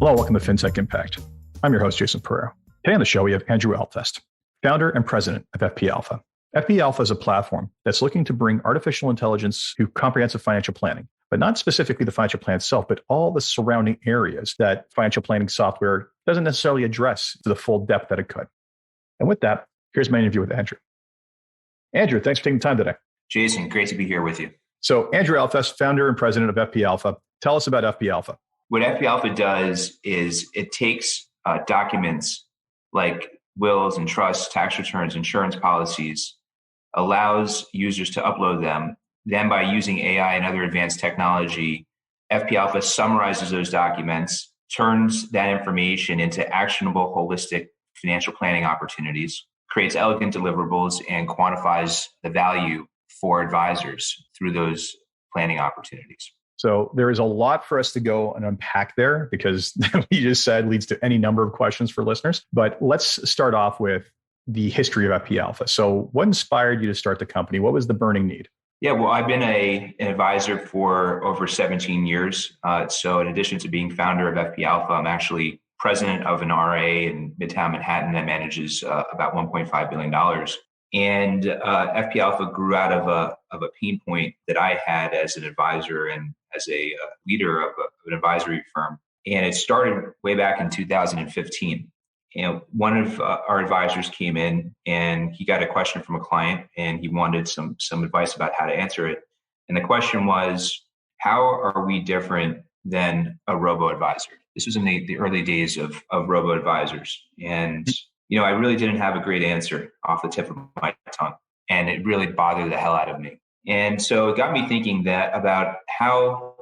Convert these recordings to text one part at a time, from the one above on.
Hello, welcome to FinTech Impact. I'm your host, Jason Pereira. Today on the show, we have Andrew Altfest, founder and president of FP Alpha. FP Alpha is a platform that's looking to bring artificial intelligence to comprehensive financial planning, but not specifically the financial plan itself, but all the surrounding areas that financial planning software doesn't necessarily address to the full depth that it could. And with that, here's my interview with Andrew. Andrew, thanks for taking the time today. Jason, great to be here with you. So Andrew Altfest, founder and president of FP Alpha. Tell us about FP Alpha. What FP Alpha does is it takes documents like wills and trusts, tax returns, insurance policies, allows users to upload them. Then by using AI and other advanced technology, FP Alpha summarizes those documents, turns that information into actionable, holistic financial planning opportunities, creates elegant deliverables, and quantifies the value for advisors through those planning opportunities. So there is a lot for us to go and unpack there because what you just said leads to any number of questions for listeners. But let's start off with the history of FP Alpha. So what inspired you to start the company? What was the burning need? Yeah, well, I've been an advisor for over 17 years. So in addition to being founder of FP Alpha, I'm actually president of an RA in Midtown Manhattan that manages about $1.5 billion. And FP Alpha grew out of a pain point that I had as an advisor and as a leader of an advisory firm. And it started way back in 2015. One of our advisors came in and he got a question from a client and he wanted some advice about how to answer it. And the question was, how are we different than a Robo-Advisor? This was in the early days of Robo-Advisors. And I really didn't have a great answer off the tip of my tongue, and it really bothered the hell out of me. And so it got me thinking about how,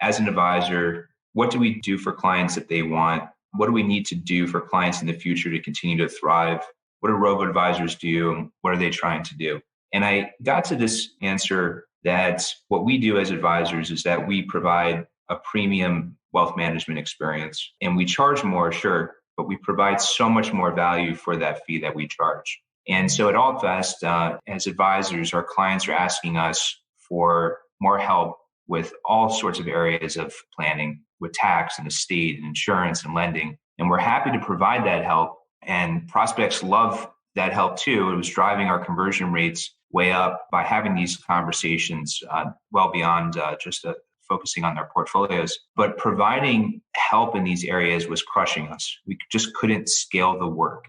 as an advisor, what do we do for clients that they want? What do we need to do for clients in the future to continue to thrive? What do robo-advisors do? And what are they trying to do? And I got to this answer that what we do as advisors is that we provide a premium wealth management experience, and we charge more, sure, but we provide so much more value for that fee that we charge. And so at Altfest, as advisors, our clients are asking us for more help with all sorts of areas of planning, with tax and estate and insurance and lending. And we're happy to provide that help. And prospects love that help too. It was driving our conversion rates way up by having these conversations well beyond just focusing on their portfolios. But providing help in these areas was crushing us. We just couldn't scale the work.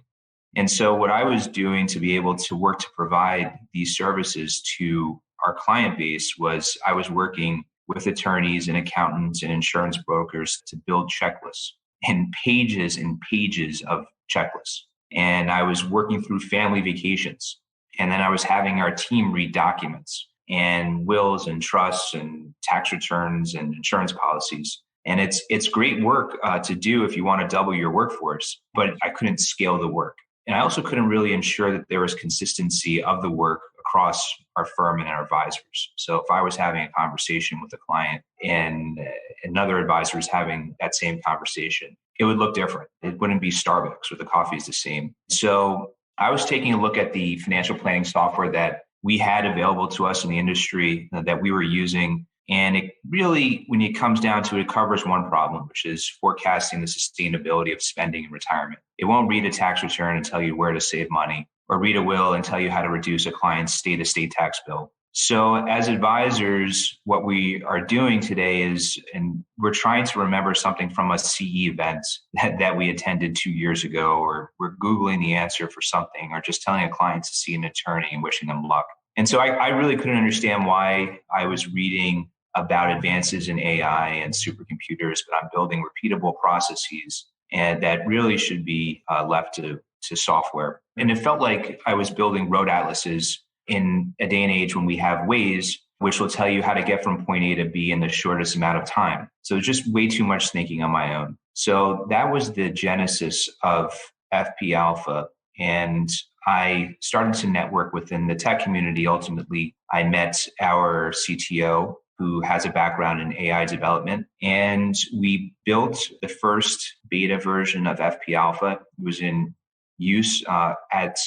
And so what I was doing to be able to work to provide these services to our client base was I was working with attorneys and accountants and insurance brokers to build checklists and pages of checklists. And I was working through family vacations. And then I was having our team read documents and wills and trusts and tax returns and insurance policies. And it's great work to do if you want to double your workforce, but I couldn't scale the work. And I also couldn't really ensure that there was consistency of the work across our firm and our advisors. So if I was having a conversation with a client and another advisor was having that same conversation, it would look different. It wouldn't be Starbucks where the coffee is the same. So I was taking a look at the financial planning software that we had available to us in the industry that we were using. And it really, when it comes down to it, covers one problem, which is forecasting the sustainability of spending in retirement. It won't read a tax return and tell you where to save money, or read a will and tell you how to reduce a client's state estate tax bill. So as advisors, what we are doing today is, and we're trying to remember something from a CE event that we attended 2 years ago, or we're Googling the answer for something, or just telling a client to see an attorney and wishing them luck. And so I really couldn't understand why I was reading about advances in AI and supercomputers, but I'm building repeatable processes and that really should be left to software. And it felt like I was building road atlases in a day and age when we have Waze, which will tell you how to get from point A to B in the shortest amount of time. So just way too much thinking on my own. So that was the genesis of FP Alpha. And I started to network within the tech community. Ultimately, I met our CTO, who has a background in AI development. And we built the first beta version of FP Alpha. It was in use at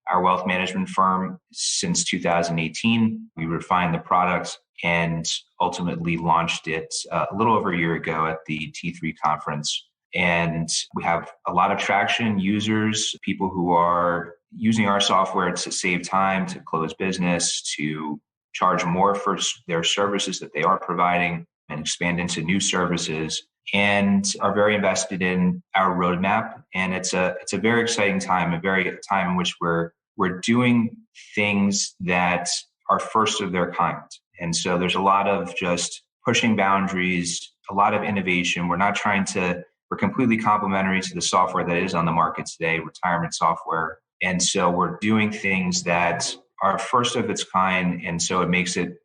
our wealth management firm since 2018. We refined the product and ultimately launched it a little over a year ago at the T3 conference. And we have a lot of traction, users, people who are using our software to save time, to close business, to charge more for their services that they are providing and expand into new services, and are very invested in our roadmap. And it's a very exciting time, a time in which we're doing things that are first of their kind. And so there's a lot of just pushing boundaries, a lot of innovation. We're completely complementary to the software that is on the market today, retirement software. And so we're doing things that are first of its kind. And so it makes it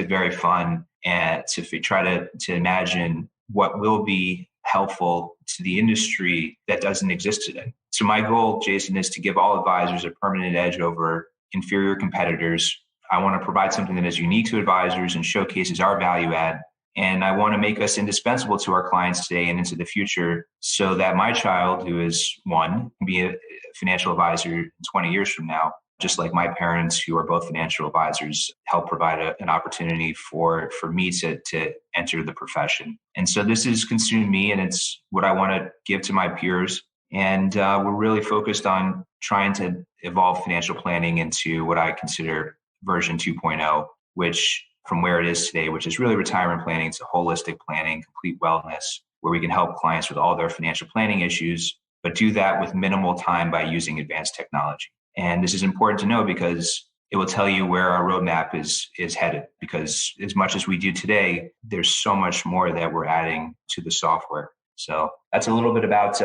very fun and to try to imagine what will be helpful to the industry that doesn't exist today. So my goal, Jason, is to give all advisors a permanent edge over inferior competitors. I want to provide something that is unique to advisors and showcases our value add. And I want to make us indispensable to our clients today and into the future so that my child, who is one, can be a financial advisor 20 years from now, just like my parents, who are both financial advisors, help provide an opportunity for me to enter the profession. And so this has consumed me, and it's what I want to give to my peers. And we're really focused on trying to evolve financial planning into what I consider version 2.0, which from where it is today, which is really retirement planning. It's a holistic planning, complete wellness, where we can help clients with all their financial planning issues, but do that with minimal time by using advanced technology. And this is important to know because it will tell you where our roadmap is headed. Because as much as we do today, there's so much more that we're adding to the software. So that's a little bit about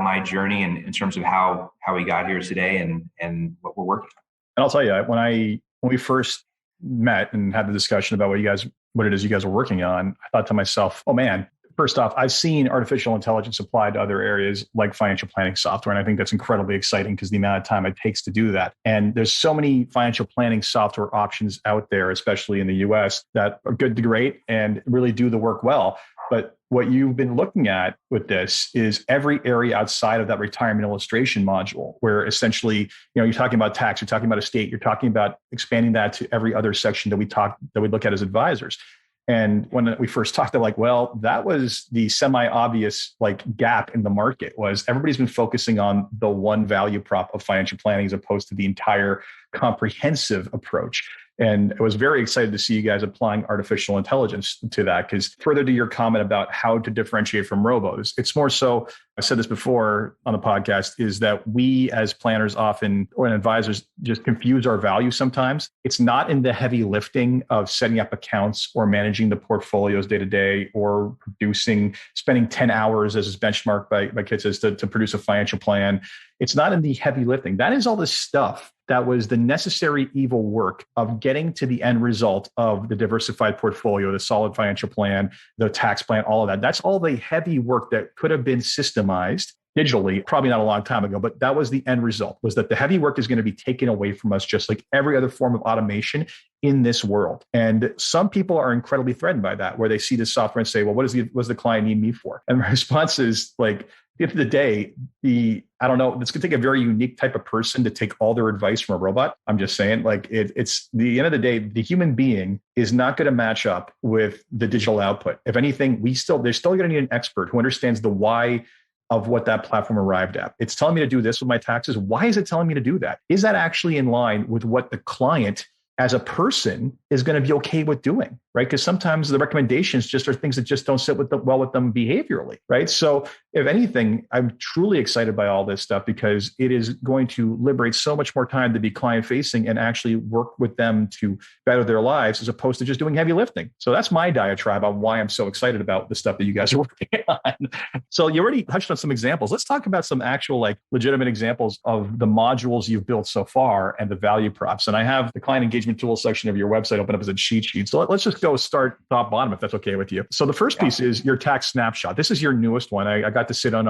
my journey and in terms of how we got here today and what we're working on. And I'll tell you, when we first met and had the discussion about what it is you guys were working on, I thought to myself, oh man, first off, I've seen artificial intelligence applied to other areas like financial planning software. And I think that's incredibly exciting because the amount of time it takes to do that. And there's so many financial planning software options out there, especially in the US, that are good to great and really do the work well. But what you've been looking at with this is every area outside of that retirement illustration module, where essentially, you're talking about tax, you're talking about estate, you're talking about expanding that to every other section that we look at as advisors. And when we first talked, they're like, well, that was the semi-obvious gap in the market, was everybody's been focusing on the one value prop of financial planning as opposed to the entire comprehensive approach. And I was very excited to see you guys applying artificial intelligence to that, because further to your comment about how to differentiate from robos, it's more so, I said this before on the podcast, is that we as planners often, or advisors, just confuse our value sometimes. It's not in the heavy lifting of setting up accounts or managing the portfolios day to day or spending 10 hours as is benchmarked by Kit says to produce a financial plan. It's not in the heavy lifting. That is all the stuff that was the necessary evil work of getting to the end result of the diversified portfolio, the solid financial plan, the tax plan, all of that. That's all the heavy work that could have been systemized digitally, probably not a long time ago, but that was the end result, was that the heavy work is going to be taken away from us, just like every other form of automation in this world. And some people are incredibly threatened by that, where they see this software and say, well, what does the client need me for? And my response is at the end of the day, I don't know, it's going to take a very unique type of person to take all their advice from a robot. I'm just saying, it's the end of the day, the human being is not going to match up with the digital output. If anything, they're still going to need an expert who understands the why of what that platform arrived at. It's telling me to do this with my taxes. Why is it telling me to do that? Is that actually in line with what the client as a person is going to be okay with doing, right? Because sometimes the recommendations just are things that just don't sit well with them behaviorally, right? So if anything, I'm truly excited by all this stuff because it is going to liberate so much more time to be client facing and actually work with them to better their lives as opposed to just doing heavy lifting. So that's my diatribe on why I'm so excited about the stuff that you guys are working on. So you already touched on some examples. Let's talk about some actual legitimate examples of the modules you've built so far and the value props. And I have the client engagement tools section of your website open up as a cheat sheet. So let's just go start top bottom, if that's okay with you. So the first piece is your tax snapshot. This is your newest one. I got to sit on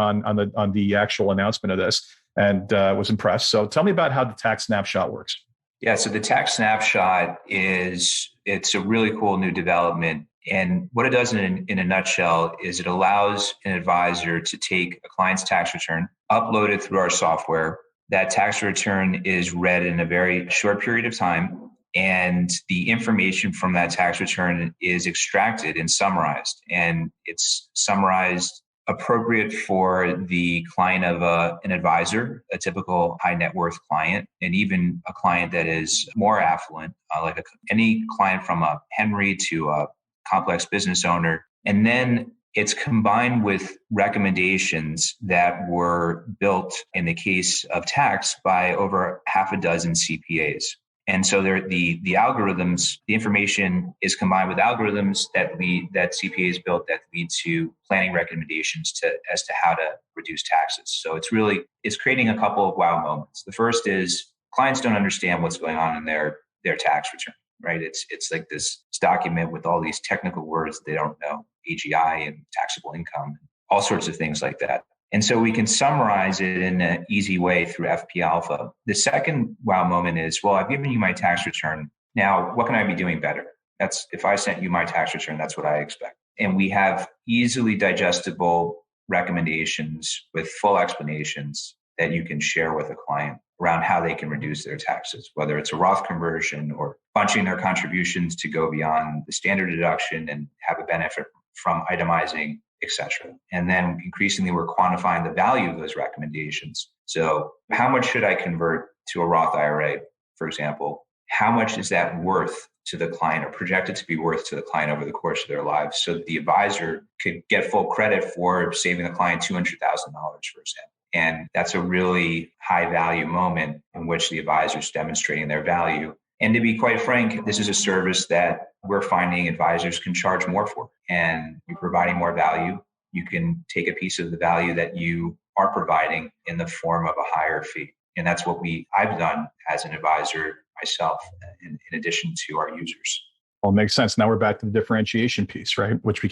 the actual announcement of this and was impressed. So tell me about how the tax snapshot works. Yeah, so the tax snapshot it's a really cool new development. And what it does in a nutshell is it allows an advisor to take a client's tax return, upload it through our software. That tax return is read in a very short period of time. And the information from that tax return is extracted and summarized. And it's summarized appropriate for the client of an advisor, a typical high net worth client, and even a client that is more affluent, like any client from a Henry to a complex business owner. And then it's combined with recommendations that were built in the case of tax by over half a dozen CPAs. And so the algorithms, the information is combined with algorithms that CPAs built that lead to planning recommendations as to how to reduce taxes. So it's creating a couple of wow moments. The first is clients don't understand what's going on in their tax return, right? It's like this document with all these technical words they don't know, AGI and taxable income, all sorts of things like that. And so we can summarize it in an easy way through FP Alpha. The second wow moment is, well, I've given you my tax return. Now, what can I be doing better? If I sent you my tax return, that's what I expect. And we have easily digestible recommendations with full explanations that you can share with a client around how they can reduce their taxes, whether it's a Roth conversion or bunching their contributions to go beyond the standard deduction and have a benefit from itemizing, etc. And then increasingly, we're quantifying the value of those recommendations. So how much should I convert to a Roth IRA, for example? How much is that worth to the client or projected to be worth to the client over the course of their lives? So the advisor could get full credit for saving the client $200,000, for example. And that's a really high value moment in which the advisor is demonstrating their value. And to be quite frank, this is a service that we're finding advisors can charge more for. And you're providing more value. You can take a piece of the value that you are providing in the form of a higher fee. And that's what I've done as an advisor myself, in addition to our users. Well, it makes sense. Now we're back to the differentiation piece, right? Which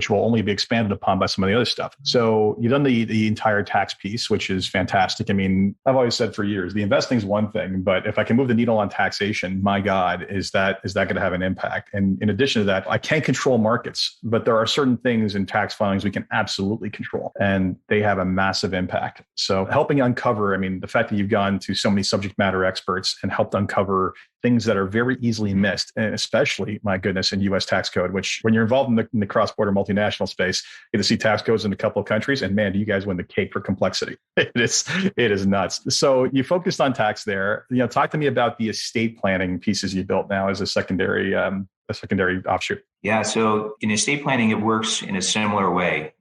will only be expanded upon by some of the other stuff. So you've done the entire tax piece, which is fantastic. I mean, I've always said for years, the investing is one thing, but if I can move the needle on taxation, my God, is that going to have an impact? And in addition to that, I can't control markets, but there are certain things in tax filings we can absolutely control, and they have a massive impact. So helping uncover, I mean, the fact that you've gone to so many subject matter experts and helped uncover things that are very easily missed, and especially, my goodness, in U.S. tax code, which when you're involved in the cross-border multinational space, you get to see tax codes in a couple of countries, and man, do you guys win the cake for complexity. It is nuts. So you focused on tax there. Talk to me about the estate planning pieces you built now as a secondary offshoot. Yeah, so in estate planning, it works in a similar way.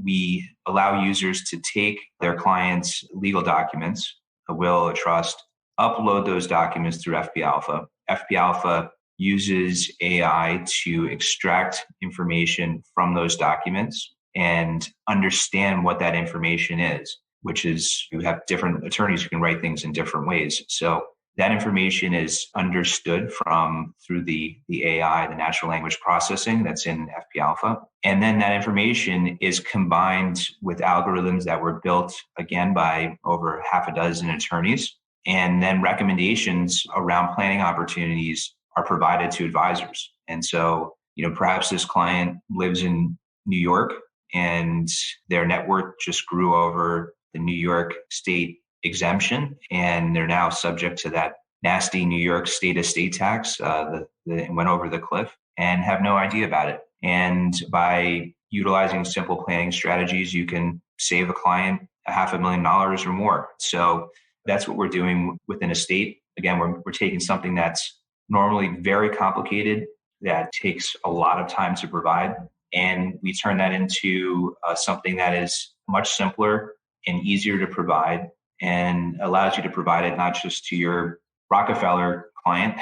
We allow users to take their clients' legal documents, a will, a trust, upload those documents through FP Alpha. FP Alpha uses AI to extract information from those documents and understand what that information is, which is, you have different attorneys who can write things in different ways. So that information is understood through the AI, the natural language processing that's in FP Alpha. And then that information is combined with algorithms that were built, again, by over half a dozen attorneys. And then recommendations around planning opportunities are provided to advisors. And so, perhaps this client lives in New York and their net worth just grew over the New York state exemption, and they're now subject to that nasty New York state estate tax that went over the cliff and have no idea about it. And by utilizing simple planning strategies, you can save a client $500,000 or more. So that's what we're doing within estate. Again, we're taking something that's normally very complicated, that takes a lot of time to provide, and we turn that into something that is much simpler and easier to provide, and allows you to provide it not just to your Rockefeller client,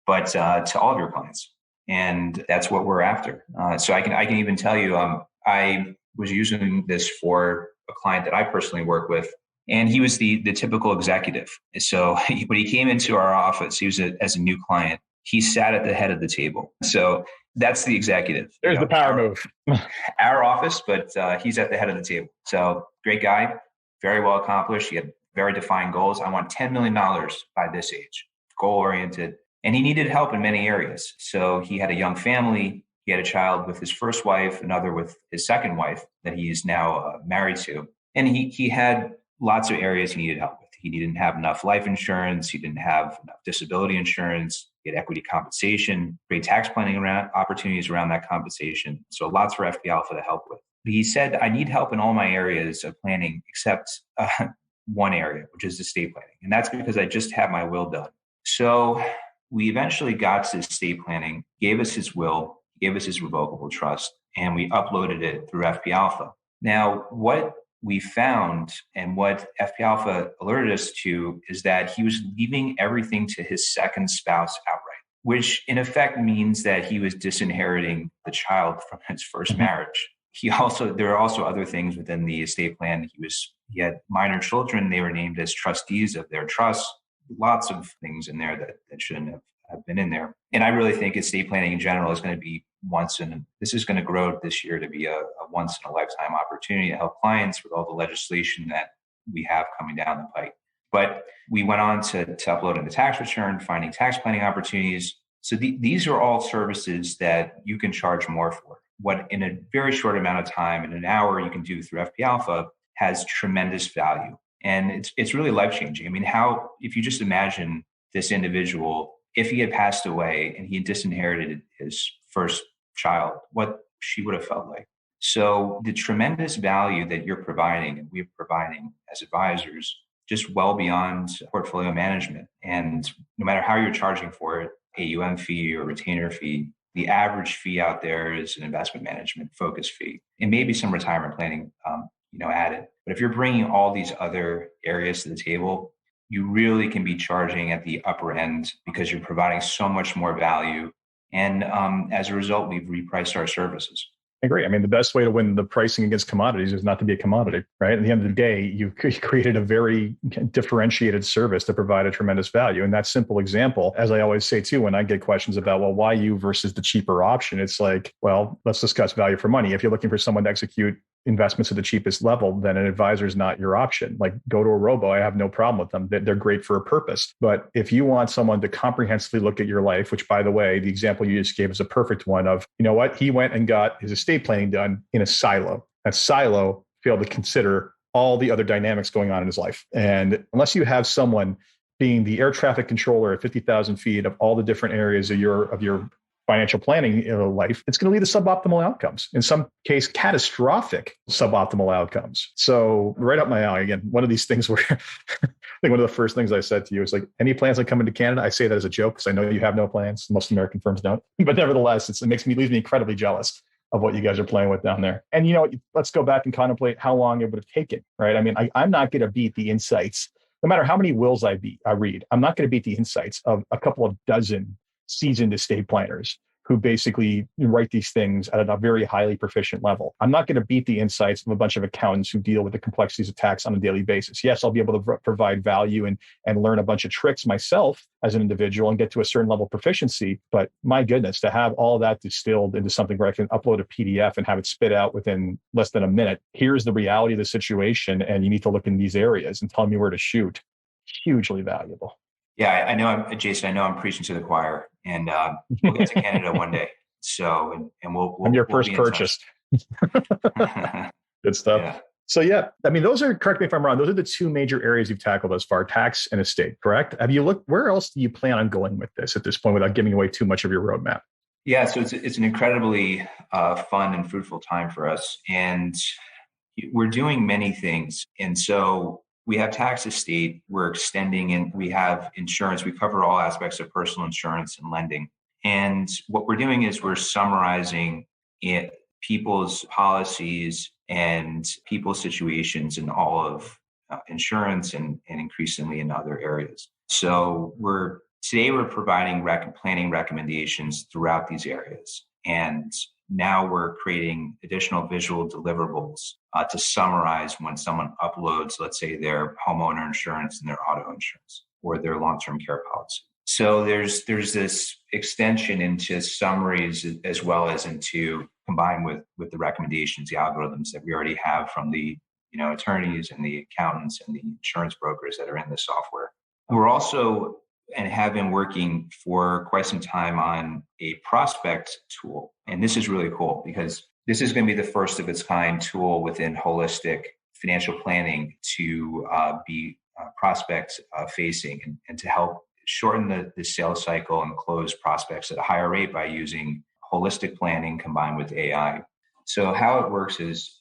but to all of your clients. And that's what we're after. So I can even tell you, I was using this for a client that I personally work with, and he was the typical executive. So when he came into our office, he was as a new client, he sat at the head of the table. So that's the executive. There's the power move. Our office, but he's at the head of the table. So great guy, very well accomplished. He had very defined goals. I want $10 million by this age, goal-oriented. And he needed help in many areas. So he had a young family. He had a child with his first wife, another with his second wife that he is now married to. And he had lots of areas he needed help with. He didn't have enough life insurance. He didn't have enough disability insurance. He had equity compensation, great tax planning around opportunities around that compensation. So lots for FP Alpha to help with. He said, I need help in all my areas of planning except one area, which is estate planning. And that's because I just had my will done. So we eventually got to estate planning, gave us his will, gave us his revocable trust, and we uploaded it through FP Alpha. Now, what we found and what FP Alpha alerted us to is that he was leaving everything to his second spouse outright, which in effect means that he was disinheriting the child from his first marriage. There are also other things within the estate plan. He had minor children. They were named as trustees of their trust. Lots of things in there that shouldn't have been in there. And I really think estate planning in general is going to be this is going to grow this year to be a once in a lifetime opportunity to help clients with all the legislation that we have coming down the pike. But we went on to upload in the tax return, finding tax planning opportunities. So these are all services that you can charge more for. What in a very short amount of time, in an hour, you can do through FP Alpha has tremendous value. And it's really life-changing. I mean, if you just imagine this individual, if he had passed away and he had disinherited his first child, what she would have felt like. So the tremendous value that you're providing and we're providing as advisors, just well beyond portfolio management. And no matter how you're charging for it, AUM fee or retainer fee, the average fee out there is an investment management focus fee, and maybe some retirement planning, added. But if you're bringing all these other areas to the table, you really can be charging at the upper end because you're providing so much more value. And as a result, we've repriced our services. I agree. I mean, the best way to win the pricing against commodities is not to be a commodity, right? At the end of the day, you've created a very differentiated service to provide a tremendous value. And that simple example, as I always say too, when I get questions about, well, why you versus the cheaper option? It's like, well, let's discuss value for money. If you're looking for someone to execute investments at the cheapest level, then an advisor is not your option. Like, go to a robo. I have no problem with them. They're great for a purpose. But if you want someone to comprehensively look at your life, which, by the way, the example you just gave is a perfect one of, you know what? He went and got his estate planning done in a silo. That silo failed to consider all the other dynamics going on in his life. And unless you have someone being the air traffic controller at 50,000 feet of all the different areas of your financial planning life, it's going to lead to suboptimal outcomes. In some case, catastrophic suboptimal outcomes. So right up my alley. Again, one of these things where I think one of the first things I said to you is like, any plans on coming to Canada? I say that as a joke because I know you have no plans. Most American firms don't. But nevertheless, leaves me incredibly jealous of what you guys are playing with down there. And, let's go back and contemplate how long it would have taken, right? I mean, I'm not going to beat the insights, no matter how many wills I read, I'm not going to beat the insights of a couple of dozen seasoned estate planners who basically write these things at a very highly proficient level. I'm not going to beat the insights of a bunch of accountants who deal with the complexities of tax on a daily basis. Yes, I'll be able to provide value and learn a bunch of tricks myself as an individual and get to a certain level of proficiency. But my goodness, to have all that distilled into something where I can upload a PDF and have it spit out within less than a minute, here's the reality of the situation, and you need to look in these areas and tell me where to shoot. Hugely valuable. Yeah, Jason, I know I'm preaching to the choir, and we'll get to Canada one day. So, and we'll I'm your first purchase. Good stuff. Yeah. So I mean, correct me if I'm wrong, those are the two major areas you've tackled thus far, tax and estate, correct? Have you looked, where else do you plan on going with this at this point without giving away too much of your roadmap? Yeah, so it's an incredibly fun and fruitful time for us. And we're doing many things. And so we have tax estate, we're extending, and we have insurance. We cover all aspects of personal insurance and lending. And what we're doing is we're summarizing people's policies and people's situations in all of insurance and increasingly in other areas. So today we're providing planning recommendations throughout these areas. And now we're creating additional visual deliverables to summarize when someone uploads, let's say, their homeowner insurance and their auto insurance or their long-term care policy. So there's this extension into summaries as well as into combined with the recommendations, the algorithms that we already have from the attorneys and the accountants and the insurance brokers that are in the software. We're also and have been working for quite some time on a prospect tool. And this is really cool because this is going to be the first of its kind tool within holistic financial planning to be prospect facing and to help shorten the sales cycle and close prospects at a higher rate by using holistic planning combined with AI. So how it works is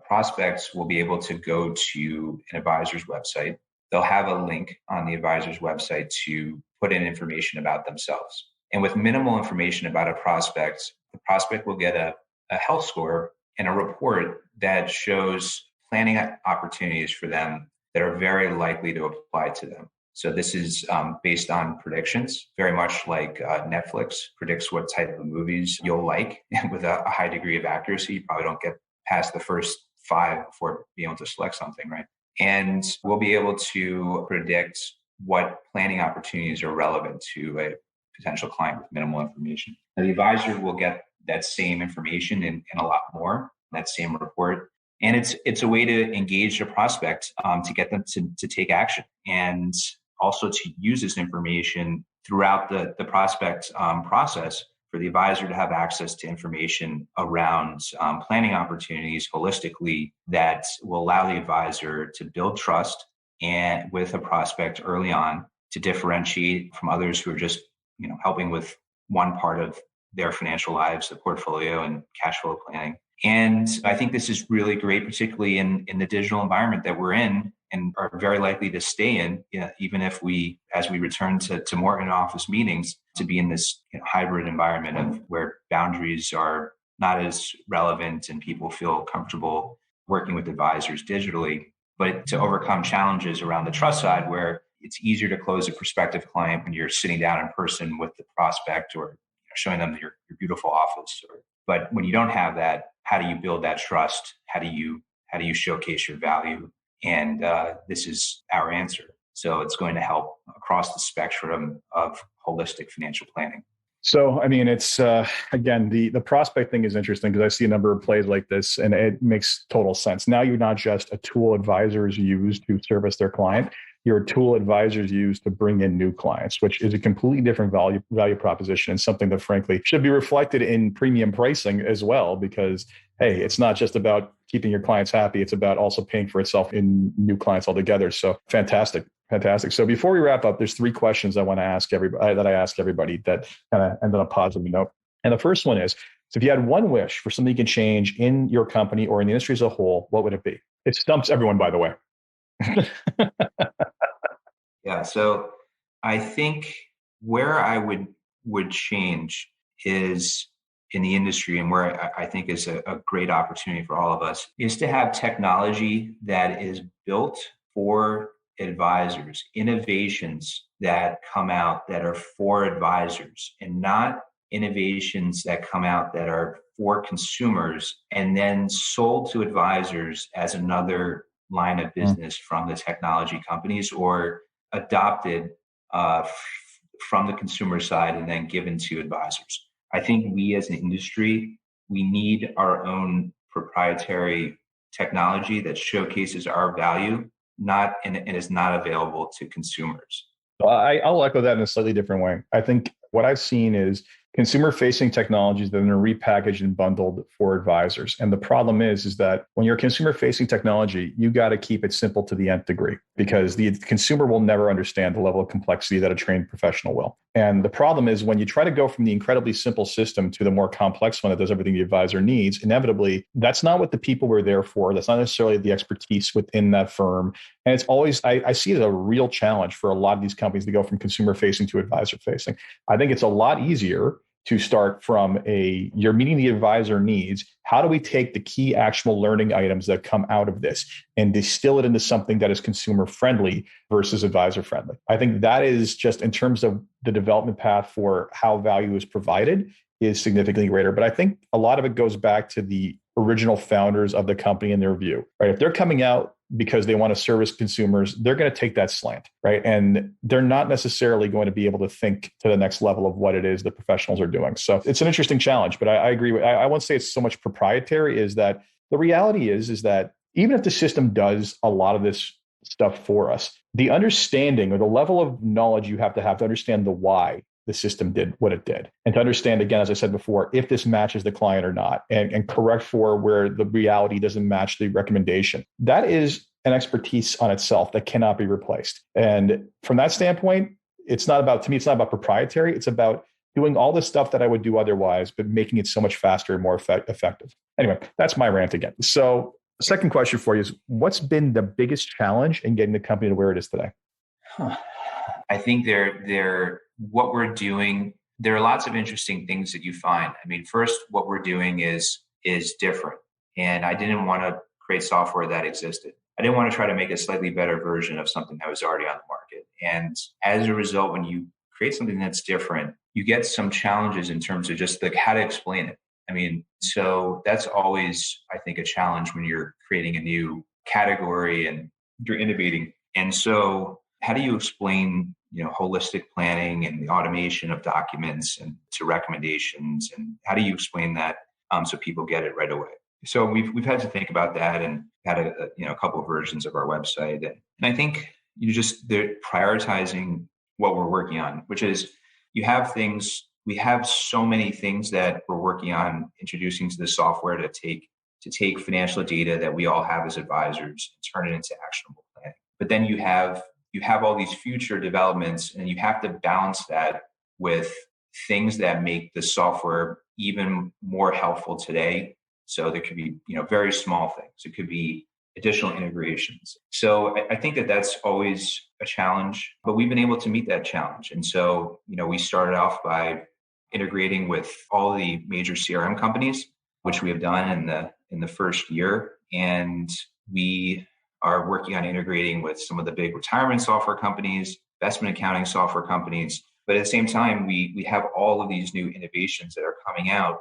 prospects will be able to go to an advisor's website. They'll have a link on the advisor's website to put in information about themselves. And with minimal information about a prospect, the prospect will get a health score and a report that shows planning opportunities for them that are very likely to apply to them. So this is based on predictions, very much like Netflix predicts what type of movies you'll like with a high degree of accuracy. You probably don't get past the first 5 before being able to select something, right? And we'll be able to predict what planning opportunities are relevant to a potential client with minimal information. Now, the advisor will get that same information and a lot more, that same report. And it's a way to engage a prospect to get them to take action, and also to use this information throughout the prospect process for the advisor to have access to information around planning opportunities holistically that will allow the advisor to build trust and with a prospect early on, to differentiate from others who are just helping with one part of their financial lives, the portfolio and cash flow planning. And I think this is really great, particularly in the digital environment that we're in and are very likely to stay in, even if as we return to more in-office meetings, to be in this hybrid environment of where boundaries are not as relevant and people feel comfortable working with advisors digitally, but to overcome challenges around the trust side where it's easier to close a prospective client when you're sitting down in person with the prospect or showing them your beautiful office. But when you don't have that, how do you build that trust? How do you showcase your value? And this is our answer. So it's going to help across the spectrum of holistic financial planning. So, I mean, it's, again, the prospect thing is interesting because I see a number of plays like this and it makes total sense. Now you're not just a tool advisors use to service their client. You're a tool advisors use to bring in new clients, which is a completely different value proposition and something that frankly should be reflected in premium pricing as well, because, hey, it's not just about keeping your clients happy. It's about also paying for itself in new clients altogether. So fantastic. So before we wrap up, there's 3 questions I want to ask everybody that I ask everybody that kind of end on a positive note. And the first one is, so if you had one wish for something you can change in your company or in the industry as a whole, what would it be? It stumps everyone, by the way. Yeah. So I think where I would change is in the industry, and where I think is a great opportunity for all of us, is to have technology that is built for advisors, innovations that come out that are for advisors, and not innovations that come out that are for consumers and then sold to advisors as another line of business from the technology companies, or adopted from the consumer side and then given to advisors. I think we as an industry, we need our own proprietary technology that showcases our value, and is not available to consumers. I'll echo that in a slightly different way. I think what I've seen is consumer-facing technologies that are repackaged and bundled for advisors. And the problem is that when you're consumer-facing technology, you got to keep it simple to the nth degree, because the consumer will never understand the level of complexity that a trained professional will. And the problem is when you try to go from the incredibly simple system to the more complex one that does everything the advisor needs, inevitably, that's not what the people were there for. That's not necessarily the expertise within that firm. And it's always, I see it as a real challenge for a lot of these companies to go from consumer-facing to advisor-facing. I think it's a lot easier to start from you're meeting the advisor needs. How do we take the key actionable learning items that come out of this and distill it into something that is consumer friendly versus advisor friendly? I think that is just, in terms of the development path for how value is provided, is significantly greater. But I think a lot of it goes back to the original founders of the company and their view, right? If they're coming out because they want to service consumers, they're going to take that slant, right? And they're not necessarily going to be able to think to the next level of what it is that professionals are doing. So it's an interesting challenge, but I agree. I won't say it's so much proprietary, is that the reality is that even if the system does a lot of this stuff for us, the understanding or the level of knowledge you have to understand the why the system did what it did. And to understand, again, as I said before, if this matches the client or not, and correct for where the reality doesn't match the recommendation. That is an expertise on itself that cannot be replaced. And from that standpoint, to me, it's not about proprietary. It's about doing all the stuff that I would do otherwise, but making it so much faster and more effective. Anyway, that's my rant again. So second question for you is, what's been the biggest challenge in getting the company to where it is today? I think what we're doing, there are lots of interesting things that you find. I mean, first, what we're doing is different. And I didn't want to create software that existed. I didn't want to try to make a slightly better version of something that was already on the market. And as a result, when you create something that's different, you get some challenges in terms of just how to explain it. I mean, so that's always, I think, a challenge when you're creating a new category and you're innovating. And so how do you explain, holistic planning and the automation of documents and to recommendations? And how do you explain that so people get it right away? So we've had to think about that and had a couple of versions of our website. And I think they're prioritizing what we're working on, which is we have so many things that we're working on introducing to the software to take financial data that we all have as advisors and turn it into actionable planning. But then you have all these future developments, and you have to balance that with things that make the software even more helpful today. So there could be, very small things. It could be additional integrations. So I think that that's always a challenge, but we've been able to meet that challenge. And so, we started off by integrating with all the major CRM companies, which we have done in the first year. And we are working on integrating with some of the big retirement software companies, investment accounting software companies. But at the same time, we have all of these new innovations that are coming out.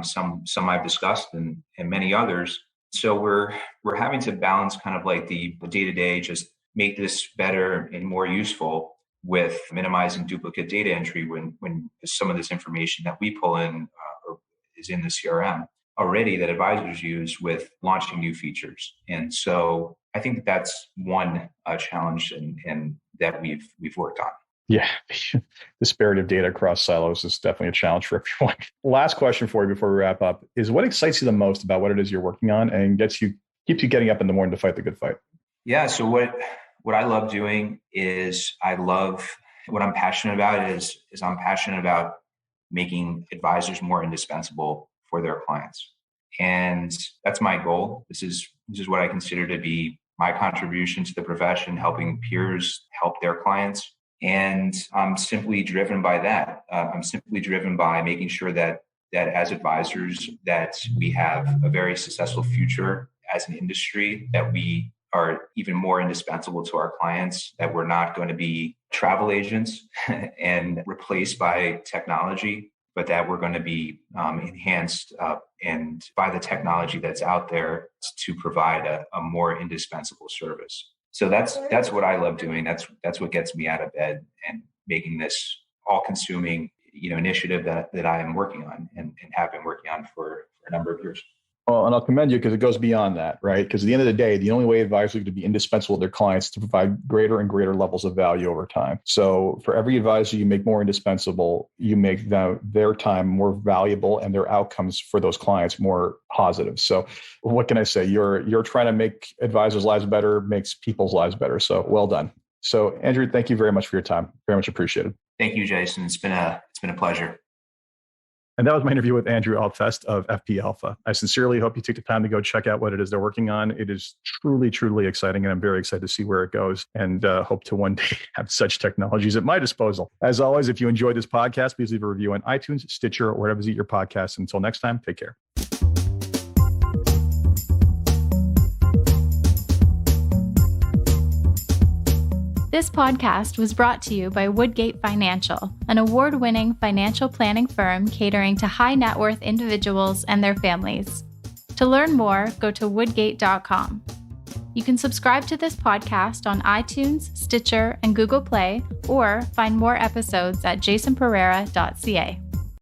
Some I've discussed and many others. So we're having to balance kind of like the day-to-day, just make this better and more useful with minimizing duplicate data entry when some of this information that we pull in is in the CRM already that advisors use with launching new features. And so I think that's one challenge and that we've worked on. Yeah, disparity of data across silos is definitely a challenge for everyone. Last question for you before we wrap up is, what excites you the most about what it is you're working on and keeps you getting up in the morning to fight the good fight? Yeah, so what I love doing is what I'm passionate about is I'm passionate about making advisors more indispensable for their clients. And that's my goal. This is what I consider to be my contribution to the profession, helping peers help their clients. And I'm simply driven by that. I'm simply driven by making sure that as advisors, that we have a very successful future as an industry, that we are even more indispensable to our clients, that we're not going to be travel agents and replaced by technology, but that we're going to be enhanced and by the technology that's out there to provide a more indispensable service. So that's what I love doing. That's what gets me out of bed and making this all-consuming, initiative that I am working on and have been working on for a number of years. Well, and I'll commend you because it goes beyond that, right? Because at the end of the day, the only way advisors to be indispensable to their clients is to provide greater and greater levels of value over time. So for every advisor you make more indispensable, you make their time more valuable and their outcomes for those clients more positive. So what can I say? You're trying to make advisors' lives better, makes people's lives better. So well done. So Andrew, thank you very much for your time. Very much appreciated. Thank you, Jason. It's been a pleasure. And that was my interview with Andrew Altfest of FP Alpha. I sincerely hope you take the time to go check out what it is they're working on. It is truly, truly exciting, and I'm very excited to see where it goes and hope to one day have such technologies at my disposal. As always, if you enjoyed this podcast, please leave a review on iTunes, Stitcher, or wherever you get your podcasts. Until next time, take care. This podcast was brought to you by Woodgate Financial, an award-winning financial planning firm catering to high net worth individuals and their families. To learn more, go to woodgate.com. You can subscribe to this podcast on iTunes, Stitcher, and Google Play, or find more episodes at jasonpereira.ca.